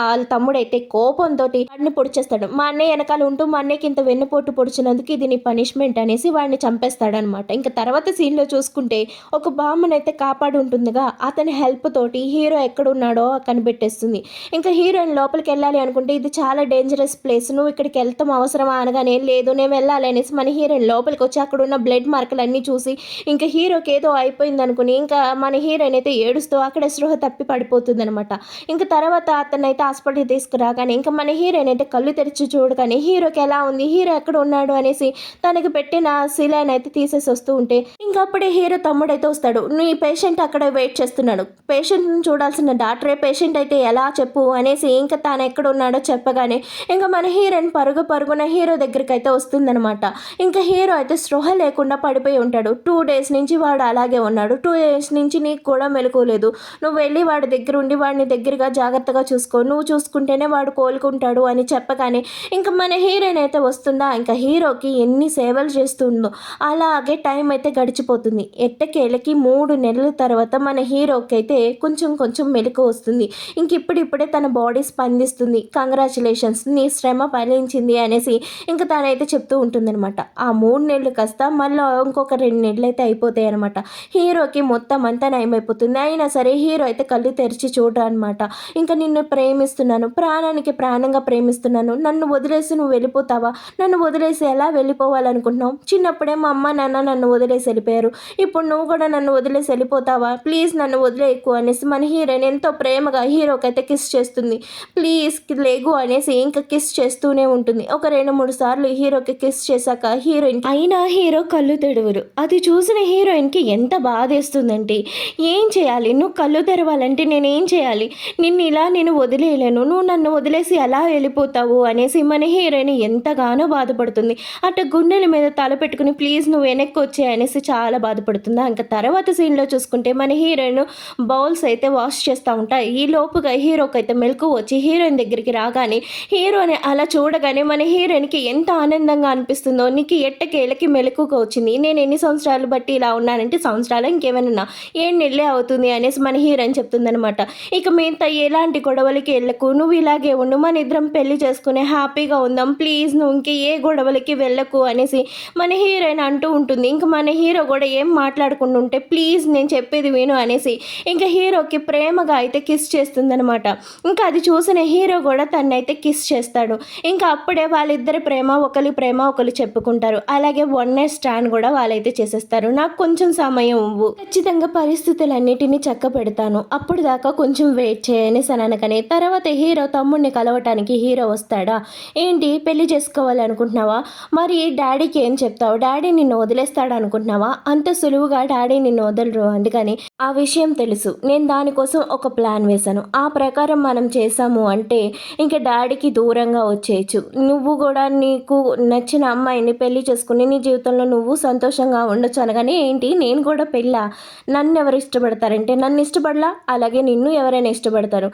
వాళ్ళ తమ్ముడైతే కోపంతో వాడిని పొడిచేస్తాడు. మా అన్నయ్య వెనకాల ఉంటూ మా అన్నయ్యకి ఇంత వెన్నుపోటు పొడిచినందుకు ఇది నీ పనిష్మెంట్ అనేసి వాడిని చంపేస్తాడనమాట. ఇంకా తర్వాత సీన్లో చూసుకుంటే ఒక బామ్మనైతే కాపాడు ఉంటుందిగా, అతని హెల్ప్ తోటి హీరో ఎక్కడున్నాడో కనిపెట్టేస్తుంది. ఇంకా హీరోయిన్ లోపలికి వెళ్ళాలి అనుకుంటే, ఇది చాలా డేంజరస్ ప్లేస్, నువ్వు ఇక్కడికి వెళ్తాం అవసరమా అనగానే, లేదు నేను వెళ్ళాలి అనేసి మన హీరోయిన్ లోపలికి వచ్చి అక్కడ ఉన్న బ్లడ్ మార్కులన్నీ చూసి ఇంకా హీరోకి ఏదో అయిపోయింది అనుకుని ఇంకా మన హీరోయిన్ అయితే ఏడుస్తూ అక్కడే స్పృహ తప్పి పడిపోతుంది అనమాట. ఇంకా తర్వాత అతన్ని అయితే హాస్పిటల్కి తీసుకురాగానే ఇంకా మన హీరోయిన్ అయితే కళ్ళు తెరిచి చూడగానే హీరోకి ఎలా ఉంది, హీరో ఎక్కడ ఉన్నాడు అనేసి తనకి పెట్టిన సిలైన్ అయితే తీసేసి వస్తూ ఉంటే, ఇంకా అప్పుడే హీరో తమ్ముడు అయితే వస్తాడు. నీ పేషెంట్ అక్కడ వెయిట్ చేస్తున్నాడు, పేషెంట్ని చూడాల్సిన డాక్టరే పేషెంట్ అయితే ఎలా చెప్పు అనేసి ఇంకా తాను ఎక్కడ ఉన్నాడో చెప్పగానే ఇంకా మన హీరోయిన్ పరుగున హీరో దగ్గరికి అయితే వస్తుందనమాట. ఇంకా హీరో అయితే స్పృహ లేకుండా పడిపోయి ఉంటాడు. 2 డేస్ నుంచి వాడు అలాగే ఉన్నాడు, 2 డేస్ నుంచి నీకు కూడా మెలకువలేదు, నువ్వు వెళ్ళి వాడి దగ్గర ఉండి వాడిని దగ్గరగా జాగ్రత్తగా చూసుకో, నువ్వు చూసుకుంటేనే వాడు కోలుకుంటాడు అని చెప్పగానే ఇంకా మన హీరోయిన్ అయితే వస్తుందా. ఇంకా హీరోకి ఎన్ని సేవలు చేస్తుందో అలాగే టైం అయితే గడిచిపోతుంది. ఎట్టకేలకి 3 నెలల తర్వాత మన హీరోకి అయితే కొంచెం మెలకు వస్తుంది. ఇంక ఇప్పుడిప్పుడే తన బాడీ స్పందిస్తుంది, కంగ్రాచులేషన్స్ నీ శ్రమ ఫలించింది అనేసి ఇంకా తనైతే చెప్తూ ఉంటుందన్నమాట. ఆ 3 నెలలు కాస్త మళ్ళీ ఇంకొక 2 నెలలు అయితే అయిపోతాయి అనమాట. హీరోకి మొత్తం అంతా నయమైపోతుంది. అయినా సరే హీరో అయితే కళ్ళు తెరిచి చూడరా అనమాట. ఇంకా నిన్ను ప్రేమిస్తున్నాను, ప్రాణానికి ప్రాణంగా ప్రేమిస్తున్నాను, నన్ను వదిలేసి నువ్వు వెళ్ళిపోతావా, నన్ను వదిలేసి ఎలా వెళ్ళిపోవాలనుకుంటున్నావు, చిన్నప్పుడే మా అమ్మ నాన్న నన్ను వదిలేసి వెళ్ళిపోయారు, ఇప్పుడు నువ్వు కూడా నన్ను వదిలేసి వెళ్ళిపోతావా, ప్లీజ్ ప్లీజ్ నన్ను వదిలేయకు అనేసి మన హీరోయిన్ ఎంతో ప్రేమగా హీరోకి అయితే కిస్ చేస్తుంది. ప్లీజ్ లేగు అనేసి ఇంకా కిస్ చేస్తూనే ఉంటుంది. ఒక 2-3 సార్లు హీరోకి కిస్ చేశాక హీరోయిన్ అయినా హీరో కళ్ళు తెడవరు. అది చూసిన హీరోయిన్కి ఎంత బాధేస్తుందంటే ఏం చేయాలి, నువ్వు కళ్ళు తెరవాలంటే నేనేం చేయాలి, నేను వదిలేయలేను, నువ్వు నన్ను వదిలేసి ఎలా వెళ్ళిపోతావు అనేసి మన హీరోయిన్ ఎంతగానో బాధపడుతుంది. అటు గుండెల మీద తల పెట్టుకుని ప్లీజ్ నువ్వు వెనక్కి వచ్చే అనేసి చాలా బాధపడుతుంది. ఇంకా తర్వాత సీన్లో చూసుకుంటే మన హీరోయిన్ బౌల్స్ అయితే వాష్ చేస్తూ ఉంటాయి. ఈ లోపుగా హీరోకి అయితే మెలకు వచ్చి హీరోయిన్ దగ్గరికి రాగానే హీరోని అలా చూడగానే మన హీరోయిన్కి ఎంత ఆనందంగా అనిపిస్తుందో, నీకు ఎట్టకేళ్ళకి మెలకుగా వచ్చింది, నేను ఎన్ని సంవత్సరాలు బట్టి ఇలా ఉన్నానంటే సంవత్సరాలు ఇంకేమైనా 7 నెలలే అవుతుంది అనేసి మన హీరోయిన్ చెప్తుందనమాట. ఇక మిగతా ఎలాంటి గొడవలకి వెళ్ళకు, నువ్వు ఇలాగే ఉండు, మన ఇద్దరం పెళ్లి చేసుకుని హ్యాపీగా ఉందాం, ప్లీజ్ నువ్వు ఇంక ఏ గొడవలకి వెళ్ళకు అనేసి మన హీరోయిన్ అంటూ ఉంటుంది. ఇంక మన హీరో కూడా ఏం మాట్లాడకుండా ఉంటే ప్లీజ్ నేను చెప్పేది విను అనేసి ఇంకా హీరోకి ప్రేమగా అయితే కిస్ చేస్తుందనమాట. ఇంకా అది చూసిన హీరో కూడా తన్నైతే కిస్ చేస్తాడు. ఇంకా అప్పుడే వాళ్ళిద్దరి ప్రేమ ఒకరు చెప్పుకుంటారు. అలాగే వన్ నైట్ స్టాండ్ కూడా వాళ్ళైతే చేసేస్తారు. నాకు కొంచెం సమయం ఇవ్వు, ఖచ్చితంగా పరిస్థితులన్నిటినీ చక్క పెడతాను, అప్పుడు దాకా కొంచెం వెయిట్ చేయనేసి అనగానే తర్వాత హీరో తమ్ముడిని కలవటానికి హీరో వస్తాడా, ఏంటి పెళ్లి చేసుకోవాలనుకుంటున్నావా, మరి డాడీకి ఏం చెప్తావు, డాడీ నిన్ను వదిలేస్తాడు అనుకుంటున్నావా, అంత సులువుగా డాడీ నిన్ను వదలరు, అందుకని ఆ విషయం తెలుసు, నేను దానికోసం ఒక ప్లాన్ వేశాను, ఆ ప్రకారం మనం చేసాము అంటే ఇంకా డాడీకి దూరంగా వచ్చేయచ్చు, నువ్వు కూడా నీకు నచ్చిన అమ్మాయిని పెళ్లి చేసుకుని నీ జీవితంలో నువ్వు సంతోషంగా ఉండొచ్చు అనగానే ఏంటి నేను కూడా పెళ్ళా, నన్ను ఎవరు ఇష్టపడతారంటే నన్ను ఇష్టపడలా, అలాగే నిన్ను ఎవరైనా ఇష్టపడతారు,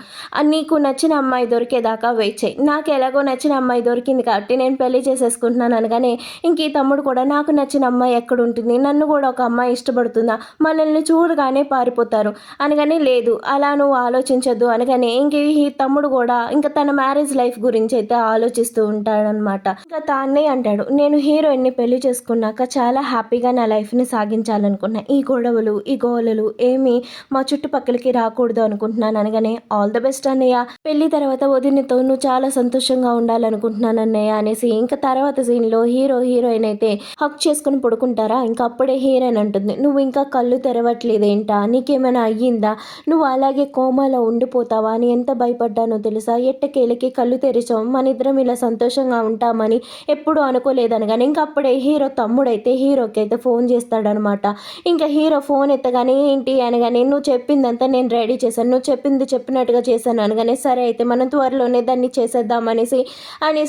నీకు నచ్చిన అమ్మాయి దొరికేదాకా వెయిట్ చేయి, నాకు ఎలాగో నచ్చిన అమ్మాయి దొరికింది కాబట్టి నేను పెళ్లి చేసేసుకుంటున్నాను అనగానే ఇంక ఈ తమ్ముడు కూడా నాకు నచ్చిన అమ్మాయి ఎక్కడ ఉంటుంది, నన్ను కూడా ఒక అమ్మాయి ఇష్టపడుతుందా, మనల్ని చూడగానే పారిపోతారు అనగానే లేదు అలా నువ్వు ఆలోచించొద్దు అనగానే ఇంక ఈ తమ్ముడు కూడా ఇంకా తన మ్యారేజ్ లైఫ్ గురించి అయితే ఆలోచిస్తూ ఉంటాడనమాట. ఇంకా తానే అంటాడు, నేను హీరోయిన్ని పెళ్లి చేసుకున్నాక చాలా హ్యాపీగా నా లైఫ్ని సాగించాలనుకున్నా, ఈ గొడవలు ఈ గోలలు ఏమీ మా చుట్టుపక్కలకి రాకూడదు అనుకుంటున్నాను అనగానే ఆల్ ద బెస్ట్ అన్నయ్య, పెళ్లి తర్వాత వదినతో నువ్వు చాలా సంతోషంగా ఉండాలనుకుంటున్నాను అన్నయ్య అనేసి ఇంకా తర్వాత సీన్లో హీరోయిన్ అయితే హక్ చేసుకుని పడుకుంటారా. ఇంకా అప్పుడే హీరోయిన్ అంటుంది, నువ్వు ఇంకా కళ్ళు తెరవట్లేదేంటా, నీకేమైనా అయ్యిందా, నువ్వు అలాగే కోమాలో ఉండిపోతావా అని ఎంత భయపడ్డానో తెలుసా, ఎట్టకేలకి కళ్ళు తెరిచాం, మన ఇద్దరం ఇలా సంతోషంగా ఉంటామని ఎప్పుడూ అనుకోలేదనగానే ఇంకా అప్పుడే హీరో తమ్ముడైతే హీరోకి అయితే ఫోన్ చేస్తాడనమాట. ఇంకా హీరో ఫోన్ ఎత్తగానే ఏంటి అనగానే నువ్వు చెప్పిందంతా నేను రెడీ చేశాను, నువ్వు చెప్పింది చెప్పినట్టుగా చేశాను అనగానే సరే అయితే మనం త్వరలోనే దాన్ని చేసేద్దాం అనేసి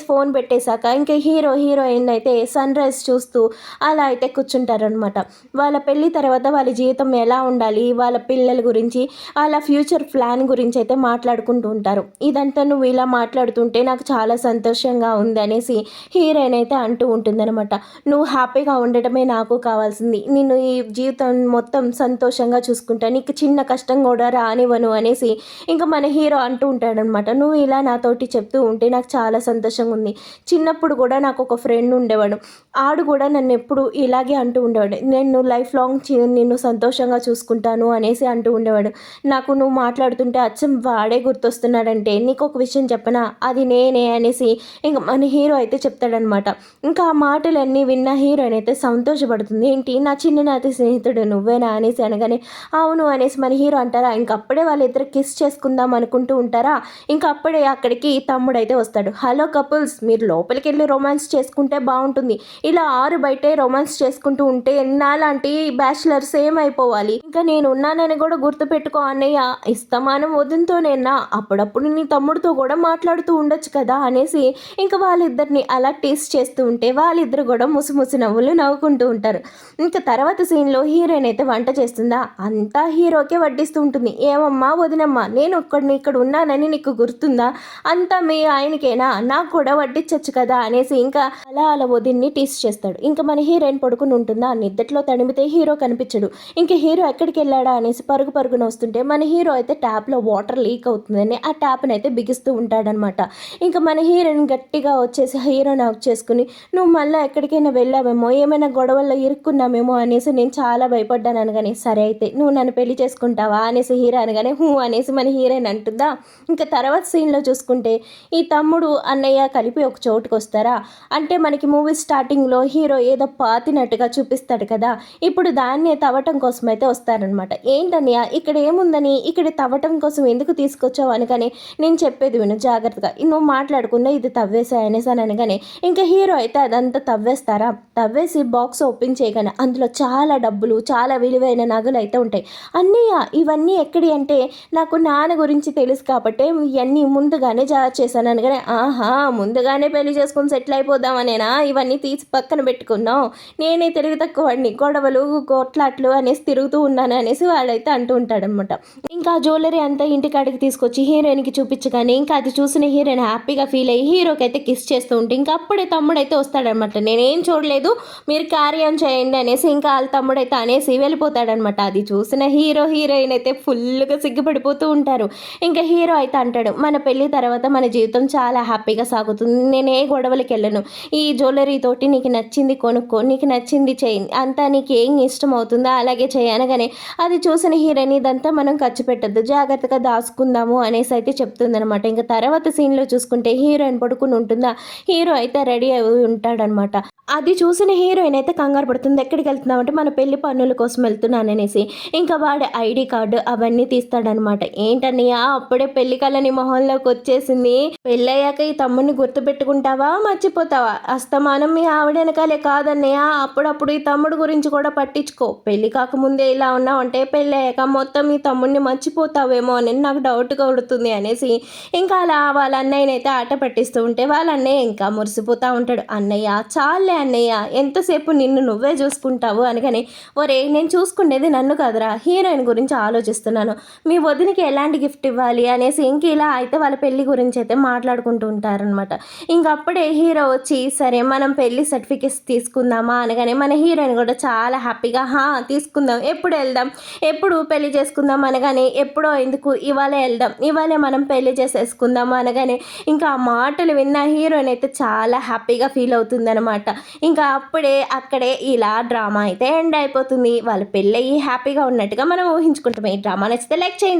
ఫోన్ పెట్టేశాక ఇంకా హీరోయిన్ అయితే సన్ రైజ్ చూస్తూ అలా అయితే కూర్చుంటారనమాట. వాళ్ళ పెళ్ళి తర్వాత వాళ్ళ జీవితం ఎలా ఉండాలి, వాళ్ళ పిల్లల గురించి వాళ్ళ ఫ్యూచర్ ప్లాన్ గురించి అయితే మాట్లాడుకుంటూ ఉంటారు. ఇదంతా నువ్వు ఇలా మాట్లాడుతుంటే నాకు చాలా సంతోషంగా ఉంది అనేసి హీరోయిన్ అయితే అంటూ ఉంటుందన్నమాట. నువ్వు హ్యాపీగా ఉండటమే నాకు కావాల్సింది, నిన్ను ఈ జీవితం మొత్తం సంతోషంగా చూసుకుంటా, నీకు చిన్న కష్టం కూడా రానివ్వను అనేసి ఇంకా మన హీరో అంటూ ఉంటాడనమాట. నువ్వు ఇలా నాతోటి చెప్తూ ఉంటే నాకు చాలా సంతోషంగా ఉంది, చిన్నప్పుడు కూడా నాకు ఒక ఫ్రెండ్ ఉండేవాడు, ఆడు కూడా నన్ను ఎప్పుడు ఇలాగే అంటూ ఉండేవాడు, నేను లైఫ్ లాంగ్ నిన్ను సంతోషంగా చూసుకుంటాను అనేసి అంటూ ఉండేవాడు, నాకు నువ్వు మాట్లాడుతుంటే అచ్చం వాడే గుర్తొస్తున్నాడంటే నీకు ఒక విషయం చెప్పనా, అది నేనే అనేసి ఇంకా మన హీరో అయితే చెప్తాడనమాట. ఇంకా ఆ మాటలన్నీ విన్న హీరోయిన్ అయితే సంతోషపడుతుంది, ఏంటి నా చిన్ననాటి స్నేహితుడు నువ్వేనా అనేసి అనగానే అవును అనేసి మన హీరో అంటారా. ఇంకప్పుడే వాళ్ళిద్దరు కిస్ చేసుకుందాం అనుకుంటూ ఉంటారా. ఇంకా అప్పుడే అక్కడికి తమ్ముడైతే వస్తాడు. హలో కపుల్స్, మీరు లోపలికి వెళ్ళి రొమాన్స్ చేసుకుంటే బాగుంటుంది, ఇలా బయటే రొమాన్స్ చేసుకుంటూ ఉంటే నాలాంటి బ్యాచులర్స్ ఏమైపోవాలి, ఇంకా నేను ఉన్నానని కూడా గుర్తుపెట్టుకో అన్నయ్య, ఇస్తమానం వదినతోనేనా, అప్పుడప్పుడు నీ తమ్ముడితో కూడా మాట్లాడుతూ ఉండొచ్చు కదా అనేసి ఇంకా వాళ్ళిద్దరిని అలా టేస్ట్ చేస్తూ ఉంటే వాళ్ళిద్దరు కూడా ముసి నవ్వులు నవ్వుకుంటూ ఉంటారు. ఇంకా తర్వాత సీన్లో హీరోయిన్ అయితే వంట చేస్తుందా, అంతా హీరోకే వడ్డిస్తూ ఉంటుంది. ఏమమ్మా వదినమ్మా, నేను ఇక్కడ ఉన్నానని నీకు గుర్తుందా, అంతా మీ ఆయనకేనా, నాకు కూడా వడ్డించచ్చు కదా అనేసి ఇంకా అలా వదిన్ని టీస్ చేస్తాడు. ఇంకా మన హీరోయిన్ పడుకుని ఉంటుందా, నిద్దట్లో తడిమితే హీరో కనిపించడు. ఇంకా హీరో ఎక్కడికి వెళ్ళాడా అనేసి పరుగున వస్తుంటే మన హీరో అయితే ట్యాప్లో వాటర్ లీక్ అవుతుందని ఆ ట్యాప్ని అయితే బిగిస్తూ ఉంటాడనమాట. ఇంకా మన హీరోయిన్ గట్టిగా వచ్చేసి హీరోని ఆఫ్ చేసుకుని నువ్వు మళ్ళీ ఎక్కడికైనా వెళ్ళావేమో, ఏమైనా గొడవల్లో ఇరుక్కున్నామేమో అనేసి నేను చాలా భయపడ్డాను అనగానే సరే అయితే నువ్వు నన్ను పెళ్లి చేసుకుంటావా అనేసి హీరో అనగానే హూ అనేసి మన హీరోయిన్ అంటుందా. ఇంకా తర్వాత సీన్లో చూసుకుంటే ఈ తమ్ముడు అన్నయ్య కలిపి ఒక చోటుకు వస్తారా. అంటే మనకి మూవీ స్టార్టింగ్ స్టార్టింగ్‌లో హీరో ఏదో పాతినట్టుగా చూపిస్తాడు కదా! ఇప్పుడు దాన్నే తవ్వటం కోసమైతే వస్తారనమాట. "ఏంటన్నయ్య ఇక్కడ ఏముందని, ఇక్కడ తవ్వటం కోసం ఎందుకు తీసుకొచ్చావు?" అనగానే, "నేను చెప్పేది విను జాగ్రత్తగా. నువ్వు మాట్లాడకుండా ఇది తవ్వేసేయి" అనేసని అనగానే, ఇంకా హీరో అయితే అదంతా తవ్వేస్తారా? తవ్వేసి బాక్స్ ఓపెన్ చేయగానే అందులో చాలా డబ్బులు, చాలా విలువైన నగలైతే ఉంటాయి. "అన్నయ్య ఇవన్నీ ఎక్కడియి?" అంటే, "నాకు నాన్న గురించి తెలుసు కాబట్టే ఇయన్నీ ముందుగానే చేశాను" అనగానే, "ఆహా! ముందుగానే పెళ్లి చేసుకొని సెటిల్ అయిపోదామనేనా ఇవన్నీ తీసి పక్కన పెట్టుకున్నావు? నేనే తెలివి తక్కువడిని. గొడవలు, కొట్లాట్లు అనేసి తిరుగుతూ ఉన్నాను" అనేసి వాడైతే అంటూ ఉంటాడనమాట. ఇంకా జ్యువెలరీ అంతా ఇంటికాడికి తీసుకొచ్చి హీరోయిన్‌కి చూపించగానే, ఇంకా అది చూసిన హీరోయిన్ హ్యాపీగా ఫీల్ అయ్యి హీరోకైతే కిస్ చేస్తూ ఉంటే, ఇంకా అప్పుడే తమ్ముడైతే వస్తాడనమాట. "నేనేం చూడలేదు. మీరు క్యారీ ఆన్ చేయండి" అనేసి ఇంకా ఆళ్ళ తమ్ముడైతే అనేసి వెళ్ళిపోతాడనమాట. అది చూసిన హీరోయిన్ అయితే ఫుల్లుగా సిగ్గుపడిపోతూ ఉంటారు. ఇంకా హీరో అయితే అంటాడు, "మన పెళ్లి తర్వాత మన జీవితం చాలా హ్యాపీగా సాగుతుంది. నేను ఏ గొడవలకెళ్ళను. ఈ జ్యువెలరీ తోటి నీకు నచ్చింది కొనుక్కో, నీకు నచ్చింది చెయి. అంతా నీకేం ఇష్టమవుతుందో అలాగే చెయి" అనగానే, అది చూసిన హీరోయిన్, "ఇదంతా మనం ఖర్చు పెట్టొద్దు. జాగ్రత్తగా దాసుకుందాము" అనేసి అయితే చెప్తుందనమాట. ఇంక తర్వాత సీన్‌లో చూసుకుంటే హీరోయిన్ పడుకొని ఉంటుందా, హీరో అయితే రెడీ అయి ఉంటాడనమాట. అది చూసిన హీరోయిన్ అయితే కంగారు పడుతుంది. "ఎక్కడికెళ్తున్నావంటే" "మన పెళ్లి పనుల కోసం వెళ్తున్నాననేసి." ఇంకా వాడి ఐడీ కార్డు అవన్నీ తీస్తాడనమాట. "ఏంటన్నయ్య అప్పుడే పెళ్లి కళ నీ మొహంలోకొచ్చేసింది. పెళ్ళయ్యాక ఈ తమ్ముడిని గుర్తుపెట్టుకుంటావా? మర్చిపోతావా? అస్తమానం మీ ఆవిడ ఎనకాలే కాదన్నయ్య. అప్పుడప్పుడు ఈ తమ్ముడు గురించి కూడా పట్టించుకో. పెళ్లి కాకముందే ఇలా ఉన్నావంటే పెళ్ళయ్యాక మొత్తం ఈ తమ్ముడిని మర్చిపోతావేమో అని నాకు డౌట్ కొడుతుంది" అనేసి ఇంకా అలా వాళ్ళ అన్నయ్యనైతే ఆట పట్టిస్తూ ఉంటే, వాళ్ళ అన్నయ్య ఇంకా మురిసిపోతా ఉంటాడు. "అన్నయ్య చాల్లే అన్నయ్య, ఎంతసేపు నిన్ను నువ్వే చూసుకుంటావు" అనగానే, "ఒరేయ్ నేను చూసుకునేది నన్ను కాదురా, హీరోయిన్ గురించి ఆలోచిస్తున్నాను. మీ వదినకి ఎలాంటి గిఫ్ట్ ఇవ్వాలి" అనేసి ఇంక ఇలా అయితే వాళ్ళ పెళ్లి గురించి అయితే మాట్లాడుకుంటూ ఉంటారనమాట. ఇంక అప్పుడే హీరో వచ్చి, "సరే మనం పెళ్లి సర్టిఫికేట్స్ తీసుకుందామా" అనగానే మన హీరోయిన్ కూడా చాలా హ్యాపీగా, "హా! తీసుకుందాం. ఎప్పుడు వెళ్దాం? ఎప్పుడు పెళ్లి చేసుకుందాం?" అనగానే, "ఎప్పుడో ఎందుకు, ఇవాళే వెళ్దాం. ఇవాళే మనం పెళ్లి చేసేసుకుందాము" అనగానే, ఇంకా ఆ మాటలు విన్న హీరోయిన్ అయితే చాలా హ్యాపీగా ఫీల్ అవుతుందనమాట. ఇంకా అప్పుడే అక్కడే ఇలా డ్రామా అయితే ఎండ్ అయిపోతుంది. వాళ్ళ పెళ్ళయ్యి హ్యాపీగా ఉన్నట్టుగా మనం ఊహించుకుంటాం. ఈ డ్రామా నచ్చితే లైక్ చేయండి.